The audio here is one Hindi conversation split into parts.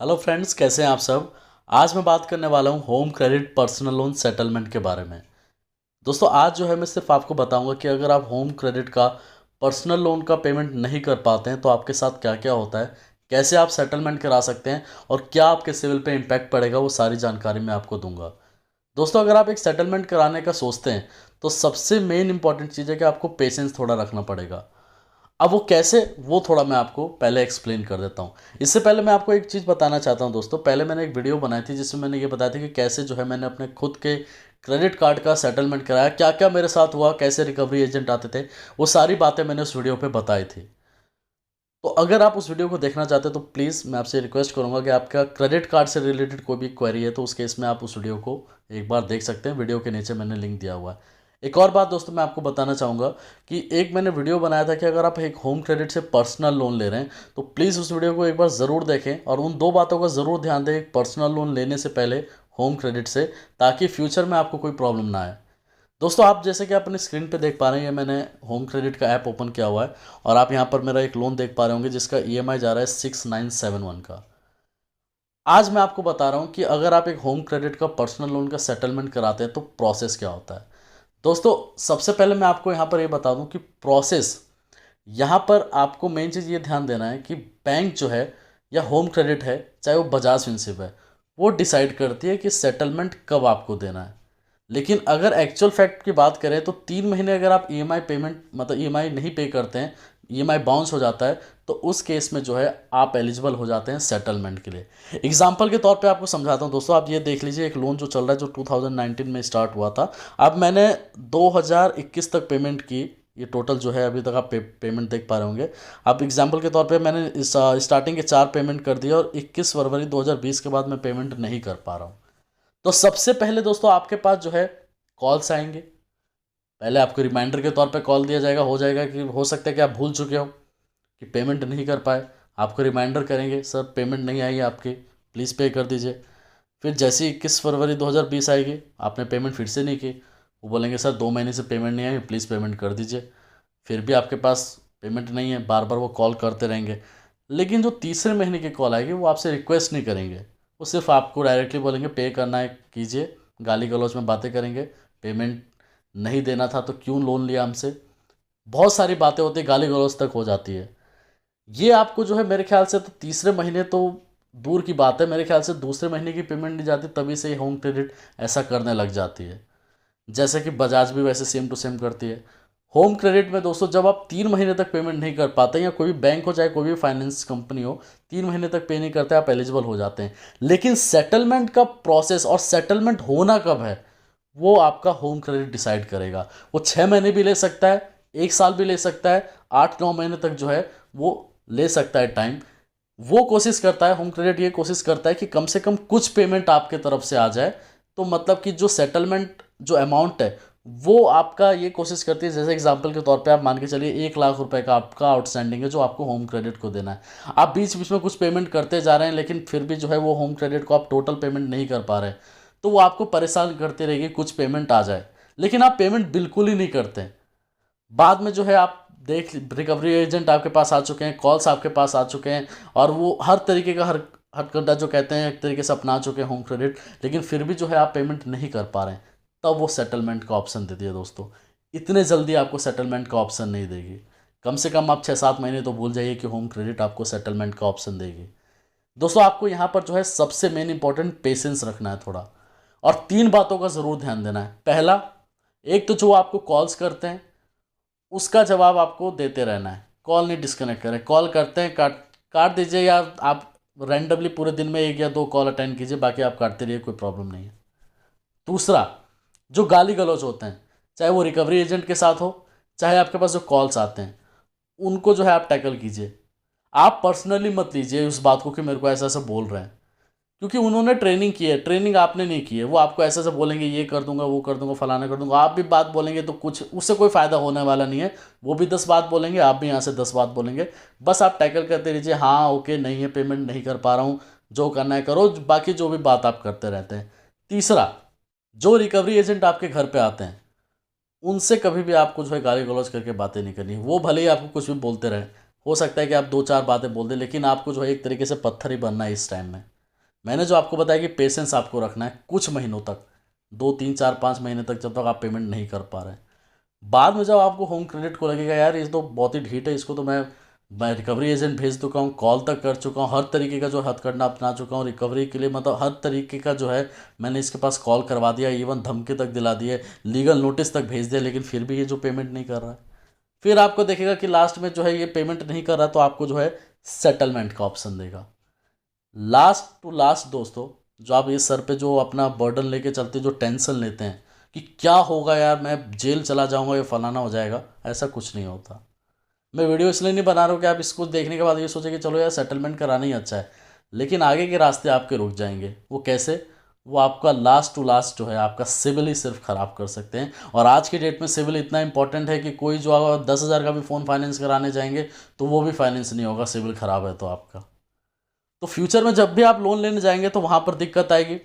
हेलो फ्रेंड्स, कैसे हैं आप सब। आज मैं बात करने वाला हूं home credit personal loan settlement के बारे में। दोस्तों, आज जो है मैं सिर्फ आपको बताऊंगा कि अगर आप होम क्रेडिट का पर्सनल लोन का पेमेंट नहीं कर पाते हैं तो आपके साथ क्या क्या होता है, कैसे आप सेटलमेंट करा सकते हैं और क्या आपके सिविल पे इम्पैक्ट पड़ेगा, वो सारी जानकारी मैं आपको दूंगा। दोस्तों, अगर आप एक सेटलमेंट कराने का सोचते हैं तो सबसे मेन इंपॉर्टेंट चीज़ है कि आपको पेशेंस थोड़ा रखना पड़ेगा। अब वो कैसे, वो थोड़ा मैं आपको पहले एक्सप्लेन कर देता हूँ। इससे पहले मैं आपको एक चीज़ बताना चाहता हूँ दोस्तों। पहले मैंने एक वीडियो बनाई थी जिसमें मैंने ये बताया था कि कैसे जो है मैंने अपने खुद के क्रेडिट कार्ड का सेटलमेंट कराया, क्या क्या मेरे साथ हुआ, कैसे रिकवरी एजेंट आते थे, वो सारी बातें मैंने उस वीडियो पे बताई थी। तो अगर आप उस वीडियो को देखना चाहते हैं तो प्लीज़ मैं आपसे रिक्वेस्ट करूंगा कि आपका क्रेडिट कार्ड से रिलेटेड कोई भी क्वेरी है तो उस केस में आप उस वीडियो को एक बार देख सकते हैं। वीडियो के नीचे मैंने लिंक दिया हुआ है। एक और बात दोस्तों मैं आपको बताना चाहूँगा कि एक मैंने वीडियो बनाया था कि अगर आप एक होम क्रेडिट से पर्सनल लोन ले रहे हैं तो प्लीज़ उस वीडियो को एक बार ज़रूर देखें और उन दो बातों का ज़रूर ध्यान दें, एक पर्सनल लोन लेने से पहले होम क्रेडिट से, ताकि फ्यूचर में आपको कोई प्रॉब्लम ना आए। दोस्तों, आप जैसे कि आप अपनी स्क्रीन पे देख पा रहे हैं, ये मैंने होम क्रेडिट का ऐप ओपन किया हुआ है और आप यहाँ पर मेरा एक लोन देख पा रहे होंगे जिसका ईएमआई जा रहा है 6971 का। आज मैं आपको बता रहा हूँ कि अगर आप एक होम क्रेडिट का पर्सनल लोन का सेटलमेंट कराते हैं तो प्रोसेस क्या होता है। दोस्तों, सबसे पहले मैं आपको यहाँ पर ये बता दूँ कि प्रोसेस, यहाँ पर आपको मेन चीज़ ये ध्यान देना है कि बैंक जो है या होम क्रेडिट है, चाहे वो बजाज फिनसिव है, वो डिसाइड करती है कि सेटलमेंट कब आपको देना है। लेकिन अगर एक्चुअल फैक्ट की बात करें तो 3 महीने अगर आप ईएमआई पेमेंट, मतलब ईएमआई नहीं पे करते हैं, ईएमआई बाउंस हो जाता है, तो उस केस में जो है आप एलिजिबल हो जाते हैं सेटलमेंट के लिए। एग्जाम्पल के तौर पे आपको समझाता हूँ दोस्तों। आप ये देख लीजिए, एक लोन जो चल रहा है जो 2019 में स्टार्ट हुआ था। अब मैंने 2021 तक पेमेंट की। ये टोटल जो है अभी तक आप पेमेंट देख पा रहे होंगे। अब एग्जाम्पल के तौर पे मैंने इस स्टार्टिंग के 4 पेमेंट कर दिए और 21 फरवरी 2020 के बाद मैं पेमेंट नहीं कर पा रहा हूँ। तो सबसे पहले दोस्तों आपके पास जो है कॉल्स आएंगे। पहले आपको रिमाइंडर के तौर पे कॉल दिया जाएगा, हो जाएगा कि हो सकता है कि आप भूल चुके हो कि पेमेंट नहीं कर पाए। आपको रिमाइंडर करेंगे, सर पेमेंट नहीं आई है आपकी, प्लीज़ पे कर दीजिए। फिर जैसे ही 21 फरवरी 2020 आएगी, आपने पेमेंट फिर से नहीं की, वो बोलेंगे सर 2 महीने से पेमेंट नहीं आई, प्लीज़ पेमेंट कर दीजिए। फिर भी आपके पास पेमेंट नहीं है, बार बार वो कॉल करते रहेंगे। लेकिन जो तीसरे महीने की कॉल आएगी वो आपसे रिक्वेस्ट नहीं करेंगे, वो सिर्फ आपको डायरेक्टली बोलेंगे पे करना है कीजिए, गाली गलौज में बातें करेंगे। पेमेंट नहीं देना था तो क्यों लोन लिया हमसे, बहुत सारी बातें होती है, गाली गलौज तक हो जाती है। ये आपको जो है मेरे ख्याल से तो तीसरे महीने तो दूर की बात है, मेरे ख्याल से दूसरे महीने की पेमेंट नहीं जाती तभी से ही होम क्रेडिट ऐसा करने लग जाती है। जैसे कि बजाज भी वैसे सेम टू सेम करती है। होम क्रेडिट में दोस्तों जब आप 3 महीने तक पेमेंट नहीं कर पाते, या कोई भी बैंक हो चाहे कोई भी फाइनेंस कंपनी हो, 3 महीने तक पे नहीं करते, आप एलिजिबल हो जाते हैं। लेकिन सेटलमेंट का प्रोसेस और सेटलमेंट होना कब है, वो आपका होम क्रेडिट डिसाइड करेगा। वो 6 महीने भी ले सकता है, 1 साल भी ले सकता है, 8-9 महीने तक जो है वो ले सकता है टाइम। वो कोशिश करता है, होम क्रेडिट ये कोशिश करता है कि कम से कम कुछ पेमेंट आपके तरफ से आ जाए। तो मतलब कि जो सेटलमेंट जो अमाउंट है वो आपका ये कोशिश करती है, जैसे एग्जांपल के तौर पे आप मान के चलिए 1 लाख रुपए का आपका आउटस्टैंडिंग है जो आपको होम क्रेडिट को देना है। आप बीच बीच में कुछ पेमेंट करते जा रहे हैं लेकिन फिर भी जो है वो होम क्रेडिट को आप टोटल पेमेंट नहीं कर पा रहे हैं, तो वो आपको परेशान करती रहेगी कुछ पेमेंट आ जाए। लेकिन आप पेमेंट बिल्कुल ही नहीं करते। बाद में जो है आप देख, रिकवरी एजेंट आपके पास आ चुके हैं, कॉल्स आपके पास आ चुके हैं और वो हर तरीके का, हर हथकंडा जो कहते हैं एक तरीके से अपना चुके हैं होम क्रेडिट, लेकिन फिर भी जो है आप पेमेंट नहीं कर पा रहे हैं। तब वो सेटलमेंट का ऑप्शन देती है दोस्तों। इतने जल्दी आपको सेटलमेंट का ऑप्शन नहीं देगी। कम से कम आप 6-7 महीने तो भूल जाइए कि होम क्रेडिट आपको सेटलमेंट का ऑप्शन देगी। दोस्तों, आपको यहाँ पर जो है सबसे मेन इंपॉर्टेंट पेशेंस रखना है थोड़ा, और 3 बातों का ज़रूर ध्यान देना है। पहला, एक तो जो आपको कॉल्स करते हैं उसका जवाब आपको देते रहना है, कॉल नहीं डिस्कनेक्ट करें। कॉल करते हैं, काट काट दीजिए, या आप रैंडमली पूरे दिन में 1 या 2 कॉल अटेंड कीजिए, बाकी आप काटते रहिए, कोई प्रॉब्लम नहीं है। दूसरा, जो गाली गलौज होते हैं, चाहे वो रिकवरी एजेंट के साथ हो, चाहे आपके पास जो कॉल्स आते हैं, उनको जो है आप टैकल कीजिए। आप पर्सनली मत लीजिए उस बात को कि मेरे को ऐसा ऐसा बोल रहे हैं, क्योंकि उन्होंने ट्रेनिंग की है, ट्रेनिंग आपने नहीं की है। वो आपको ऐसे ऐसे बोलेंगे, ये कर दूंगा, वो कर दूंगा, फलाना कर दूंगा, आप भी बात बोलेंगे तो कुछ उससे कोई फ़ायदा होने वाला नहीं है। वो भी 10 बात बोलेंगे, आप भी यहाँ से 10 बात बोलेंगे। बस आप टैकल करते रहिए, हाँ ओके, नहीं है पेमेंट, नहीं कर पा रहा हूँ, जो करना है करो, बाकी जो भी बात आप करते रहते हैं। तीसरा, जो रिकवरी एजेंट आपके घर पे आते हैं उनसे कभी भी आपको जो है गाली गलौज करके बातें नहीं करनी। वो भले ही आपको कुछ भी बोलते रहें, हो सकता है कि आप 2-4 बातें बोल दें, लेकिन आपको जो है एक तरीके से पत्थर ही बनना है इस टाइम में। मैंने जो आपको बताया कि पेशेंस आपको रखना है कुछ महीनों तक, 2, 3, 4, 5 महीने तक, जब तक आप पेमेंट नहीं कर पा रहे हैं। बाद में जब आपको होम क्रेडिट को लगेगा यार ये तो बहुत ही ढीठ है, इसको तो मैं रिकवरी एजेंट भेज चुका हूँ, कॉल तक कर चुका हूँ, हर तरीके का जो हथकंडा अपना चुका हूँ रिकवरी के लिए, मतलब हर तरीके का जो है मैंने इसके पास कॉल करवा दिया, इवन धमकी तक दिला दी है, लीगल नोटिस तक भेज दिया, लेकिन फिर भी ये जो पेमेंट नहीं कर रहा है। फिर आपको देखेगा कि लास्ट में जो है ये पेमेंट नहीं कर रहा, तो आपको जो है सेटलमेंट का ऑप्शन देगा। लास्ट टू लास्ट दोस्तों, जो आप इस सर पे जो अपना बर्डन लेके चलते, जो टेंशन लेते हैं कि क्या होगा यार, मैं जेल चला जाऊंगा या फलाना हो जाएगा, ऐसा कुछ नहीं होता। मैं वीडियो इसलिए नहीं बना रहा हूँ कि आप इसको देखने के बाद ये सोचे कि चलो यार सेटलमेंट कराना ही अच्छा है, लेकिन आगे के रास्ते आपके रुक जाएंगे। वो कैसे? वो आपका लास्ट टू लास्ट जो है आपका सिविल ही सिर्फ ख़राब कर सकते हैं। और आज की डेट में सिविल इतना इंपॉर्टेंट है कि कोई जो आप 10,000 का भी फ़ोन फाइनेंस कराने जाएंगे तो वो भी फाइनेंस नहीं होगा, सिविल ख़राब है तो आपका। तो फ्यूचर में जब भी आप लोन लेने जाएंगे तो वहाँ पर दिक्कत आएगी।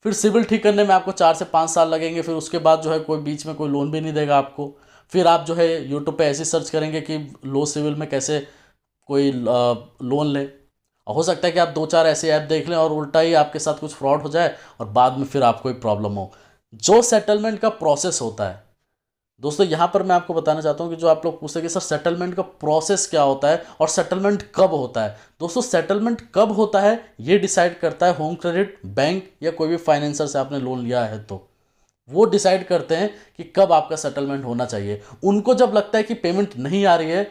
फिर सिविल ठीक करने में आपको 4 से 5 साल लगेंगे, फिर उसके बाद जो है कोई बीच में कोई लोन भी नहीं देगा आपको। फिर आप जो है यूट्यूब पे ऐसे सर्च करेंगे कि लो सिविल में कैसे कोई लोन ले, और हो सकता है कि आप 2-4 ऐसे ऐप देख लें और उल्टा ही आपके साथ कुछ फ्रॉड हो जाए और बाद में फिर आपको कोई प्रॉब्लम हो। जो सेटलमेंट का प्रोसेस होता है दोस्तों, यहाँ पर मैं आपको बताना चाहता हूँ कि जो आप लोग पूछते हैं कि सर सेटलमेंट का प्रोसेस क्या होता है और सेटलमेंट कब होता है। दोस्तों सेटलमेंट कब होता है ये डिसाइड करता है होम क्रेडिट, बैंक या कोई भी फाइनेंसर से आपने लोन लिया है तो वो डिसाइड करते हैं कि कब आपका सेटलमेंट होना चाहिए। उनको जब लगता है कि पेमेंट नहीं आ रही है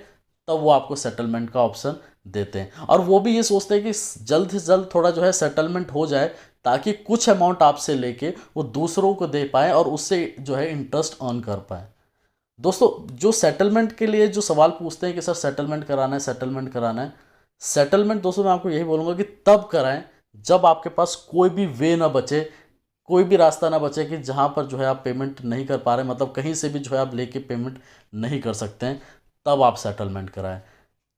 तब वो आपको सेटलमेंट का ऑप्शन देते हैं, और वो भी ये सोचते हैं कि जल्द से जल्द थोड़ा जो है सेटलमेंट हो जाए ताकि कुछ अमाउंट आपसे लेके वो दूसरों को दे पाए और उससे जो है इंटरेस्ट अर्न कर पाए। दोस्तों जो सेटलमेंट के लिए जो सवाल पूछते हैं कि सर सेटलमेंट कराना है, सेटलमेंट कराना है, सेटलमेंट दोस्तों मैं आपको यही बोलूँगा कि तब कराएं जब आपके पास कोई भी वे ना बचे, कोई भी रास्ता ना बचे कि जहाँ पर जो है आप पेमेंट नहीं कर पा रहे, मतलब कहीं से भी जो है आप लेके पेमेंट नहीं कर सकते हैं, तब आप सेटलमेंट कराएं।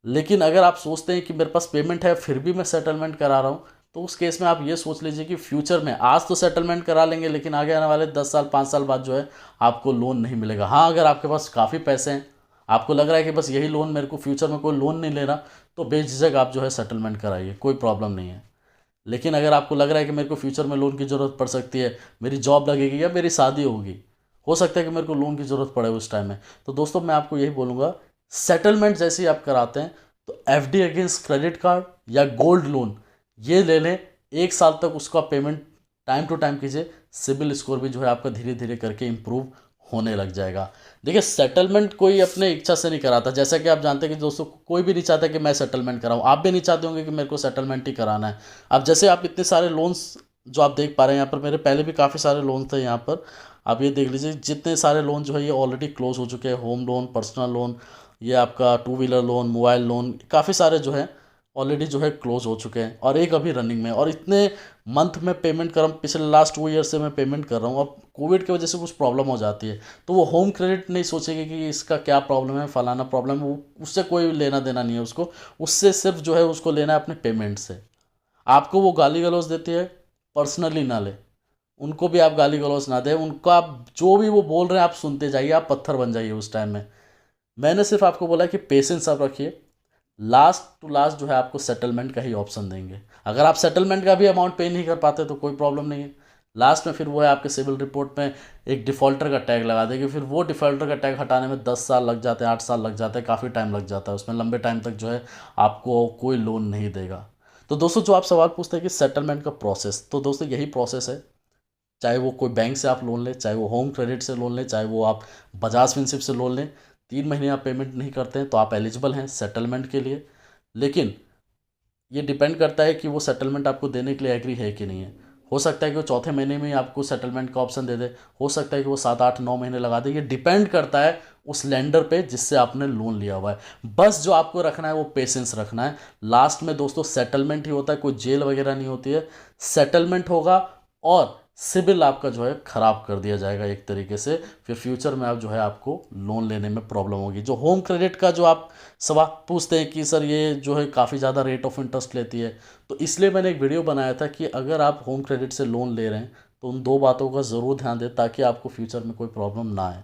लेकिन अगर आप सोचते हैं कि मेरे पास पेमेंट है फिर भी मैं सेटलमेंट करा रहा हूँ, तो उस केस में आप ये सोच लीजिए कि फ्यूचर में आज तो सेटलमेंट करा लेंगे लेकिन आगे आने वाले 10 साल 5 साल बाद जो है आपको लोन नहीं मिलेगा। हाँ अगर आपके पास काफ़ी पैसे हैं, आपको लग रहा है कि बस यही लोन मेरे को, फ्यूचर में कोई लोन नहीं लेना, तो बेझिझक आप जो है सेटलमेंट कराइए, कोई प्रॉब्लम नहीं है। लेकिन अगर आपको लग रहा है कि मेरे को फ्यूचर में लोन की ज़रूरत पड़ सकती है, मेरी जॉब लगेगी या मेरी शादी होगी, हो सकता है कि मेरे को लोन की ज़रूरत पड़े उस टाइम में, तो दोस्तों मैं आपको यही बोलूँगा सेटलमेंट जैसे ही आप कराते हैं तो एफडी अगेंस्ट क्रेडिट कार्ड या गोल्ड लोन ये ले लें, 1 साल तक उसका पेमेंट टाइम टू टाइम कीजिए, सिबिल स्कोर भी जो है आपका धीरे धीरे करके इम्प्रूव होने लग जाएगा। देखिए सेटलमेंट कोई अपने इच्छा से नहीं कराता, जैसा कि आप जानते हैं कि दोस्तों कोई भी नहीं चाहता कि मैं सेटलमेंट कराऊं, आप भी नहीं चाहते होंगे कि मेरे को सेटलमेंट ही कराना है। अब जैसे आप इतने सारे लोन्स जो आप देख पा रहे हैं यहाँ पर, मेरे पहले भी काफ़ी सारे लोन थे यहाँ पर, आप ये देख लीजिए जितने सारे लोन जो है ये ऑलरेडी क्लोज हो चुके हैं, होम लोन, पर्सनल लोन, ये आपका 2 व्हीलर लोन, मोबाइल लोन, काफ़ी सारे जो है ऑलरेडी जो है क्लोज हो चुके हैं और एक अभी रनिंग में, और इतने मंथ में पेमेंट कर रहा हूँ, पिछले लास्ट 2 ईयर से मैं पेमेंट कर रहा हूँ। अब कोविड की वजह से कुछ प्रॉब्लम हो जाती है तो वो होम क्रेडिट नहीं सोचेगी कि इसका क्या प्रॉब्लम है, फलाना प्रॉब्लम, वो उससे कोई लेना देना नहीं है उसको, उससे सिर्फ जो है उसको लेना है अपने पेमेंट से। आपको वो गाली गलौज देती है, पर्सनली ना ले, उनको भी आप गाली गलौज ना दें, उनको आप जो भी वो बोल रहे हैं आप सुनते जाइए, आप पत्थर बन जाइए उस टाइम में। मैंने सिर्फ आपको बोला कि पेशेंस आप रखिए, लास्ट टू लास्ट जो है आपको सेटलमेंट का ही ऑप्शन देंगे। अगर आप सेटलमेंट का भी अमाउंट पे नहीं कर पाते तो कोई प्रॉब्लम नहीं है, लास्ट में फिर वो है आपके सिविल रिपोर्ट में एक डिफ़ॉल्टर का टैग लगा देंगे, फिर वो डिफ़ॉल्टर का टैग हटाने में 10 साल लग जाते हैं, 8 साल लग जाते हैं, काफ़ी टाइम लग जाता है उसमें, लंबे टाइम तक जो है आपको कोई लोन नहीं देगा। तो दोस्तों जो आप सवाल पूछते हैं कि सेटलमेंट का प्रोसेस, तो दोस्तों यही प्रोसेस है, चाहे वो कोई बैंक से आप लोन लें, चाहे वो होम क्रेडिट से लोन लें, चाहे वो आप बजाज फिनसिप से लोन लें, 3 महीने आप पेमेंट नहीं करते हैं तो आप एलिजिबल हैं सेटलमेंट के लिए। लेकिन ये डिपेंड करता है कि वो सेटलमेंट आपको देने के लिए एग्री है कि नहीं है। हो सकता है कि वो चौथे महीने में ही आपको सेटलमेंट का ऑप्शन दे दे, हो सकता है कि वो 7, 8, 9 महीने लगा दे, ये डिपेंड करता है उस लेंडर पे जिससे आपने लोन लिया हुआ है। बस जो आपको रखना है वो पेशेंस रखना है। लास्ट में दोस्तों सेटलमेंट ही होता है, कोई जेल वगैरह नहीं होती है, सेटलमेंट होगा और सिबिल आपका जो है ख़राब कर दिया जाएगा एक तरीके से, फिर फ्यूचर में आप जो है आपको लोन लेने में प्रॉब्लम होगी। जो होम क्रेडिट का जो आप सवाल पूछते हैं कि सर ये जो है काफ़ी ज़्यादा रेट ऑफ इंटरेस्ट लेती है, तो इसलिए मैंने एक वीडियो बनाया था कि अगर आप होम क्रेडिट से लोन ले रहे हैं तो उन 2 बातों का ज़रूर ध्यान दें ताकि आपको फ्यूचर में कोई प्रॉब्लम ना आए।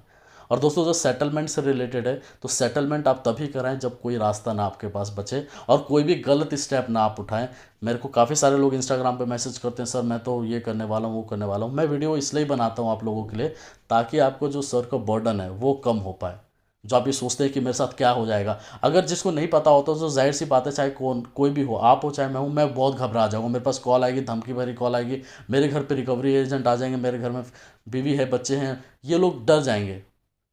और दोस्तों जो सेटलमेंट से रिलेटेड है, तो सेटलमेंट आप तभी कराएं जब कोई रास्ता ना आपके पास बचे और कोई भी गलत स्टेप ना आप उठाएं। मेरे को काफ़ी सारे लोग इंस्टाग्राम पे मैसेज करते हैं, सर मैं तो ये करने वाला हूँ वो करने वाला हूँ। मैं वीडियो इसलिए बनाता हूँ आप लोगों के लिए, ताकि आपको जो सर का बर्डन है वो कम हो पाए। जो आप ये सोचते हैं कि मेरे साथ क्या हो जाएगा, अगर जिसको नहीं पता होता तो जाहिर सी बात है, चाहे कोई भी हो, आप हो चाहे मैं हूँ, मैं बहुत घबरा जाऊँगा। मेरे पास कॉल आएगी, धमकी भरी कॉल आएगी, मेरे घर पे रिकवरी एजेंट आ जाएंगे, मेरे घर में बीवी है, बच्चे हैं, ये लोग डर जाएंगे।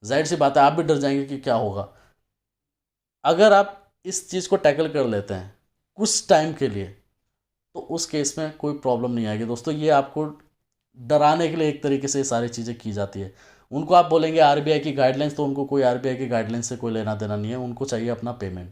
जाहिर सी बात है आप भी डर जाएंगे कि क्या होगा। अगर आप इस चीज़ को टैकल कर लेते हैं कुछ टाइम के लिए, तो उस केस में कोई प्रॉब्लम नहीं आएगी। दोस्तों ये आपको डराने के लिए एक तरीके से ये सारी चीज़ें की जाती है। उनको आप बोलेंगे आरबीआई की गाइडलाइंस, तो उनको कोई आरबीआई की गाइडलाइंस से कोई लेना देना नहीं है, उनको चाहिए अपना पेमेंट।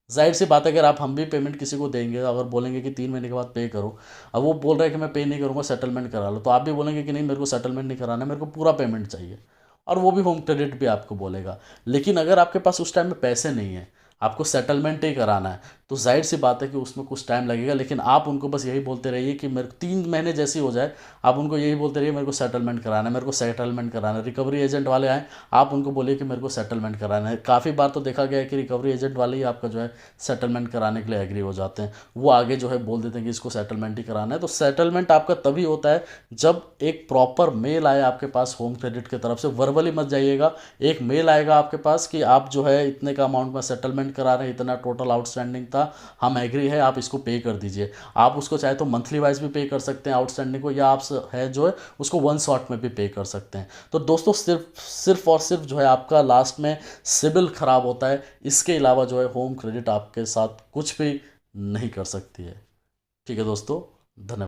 जाहिर सी बात है, अगर आप हम भी पेमेंट किसी को देंगे, अगर बोलेंगे कि 3 महीने के बाद पे करो, अब वो बोल रहा है कि मैं पे नहीं करूँगा, सेटलमेंट करा लो, तो आप भी बोलेंगे कि नहीं मेरे को सेटलमेंट नहीं कराना है, मेरे को पूरा पेमेंट चाहिए। और वो भी होम क्रेडिट भी आपको बोलेगा। लेकिन अगर आपके पास उस टाइम में पैसे नहीं है, आपको सेटलमेंट ही कराना है, तो जाहिर सी बात है कि उसमें कुछ टाइम लगेगा। लेकिन आप उनको बस यही बोलते रहिए कि मेरे को 3 महीने जैसे ही हो जाए, आप उनको यही बोलते रहिए मेरे को सेटलमेंट कराना है, मेरे को सेटलमेंट कराना है। रिकवरी एजेंट वाले आए, आप उनको बोलिए कि मेरे को सेटलमेंट कराना है। काफ़ी बार तो देखा गया है कि रिकवरी एजेंट वाले ही आपका जो है सेटलमेंट कराने के लिए एग्री हो जाते हैं। वो आगे जो है बोल देते हैं कि इसको सेटलमेंट ही कराना है। तो सेटलमेंट आपका तभी होता है जब एक प्रॉपर मेल आए आपके पास होम क्रेडिट की तरफ से। वर्बली मत जाइएगा, एक मेल आएगा आपके पास कि आप जो है इतने का अमाउंट में सेटलमेंट करा रहे हैं, इतना टोटल आउटस्टैंडिंग था, हम एग्री है, आप इसको पे कर दीजिए। आप उसको चाहे तो मंथली वाइज भी पे कर सकते हैं आउटस्टैंडिंग को, या आप है जो है उसको वन शॉट में भी पे कर सकते हैं। तो दोस्तों सिर्फ सिर्फ और सिर्फ जो है आपका लास्ट में सिबिल खराब होता है, इसके अलावा जो है होम क्रेडिट आपके साथ कुछ भी नहीं कर सकती है। ठीक है दोस्तों, धन्यवाद।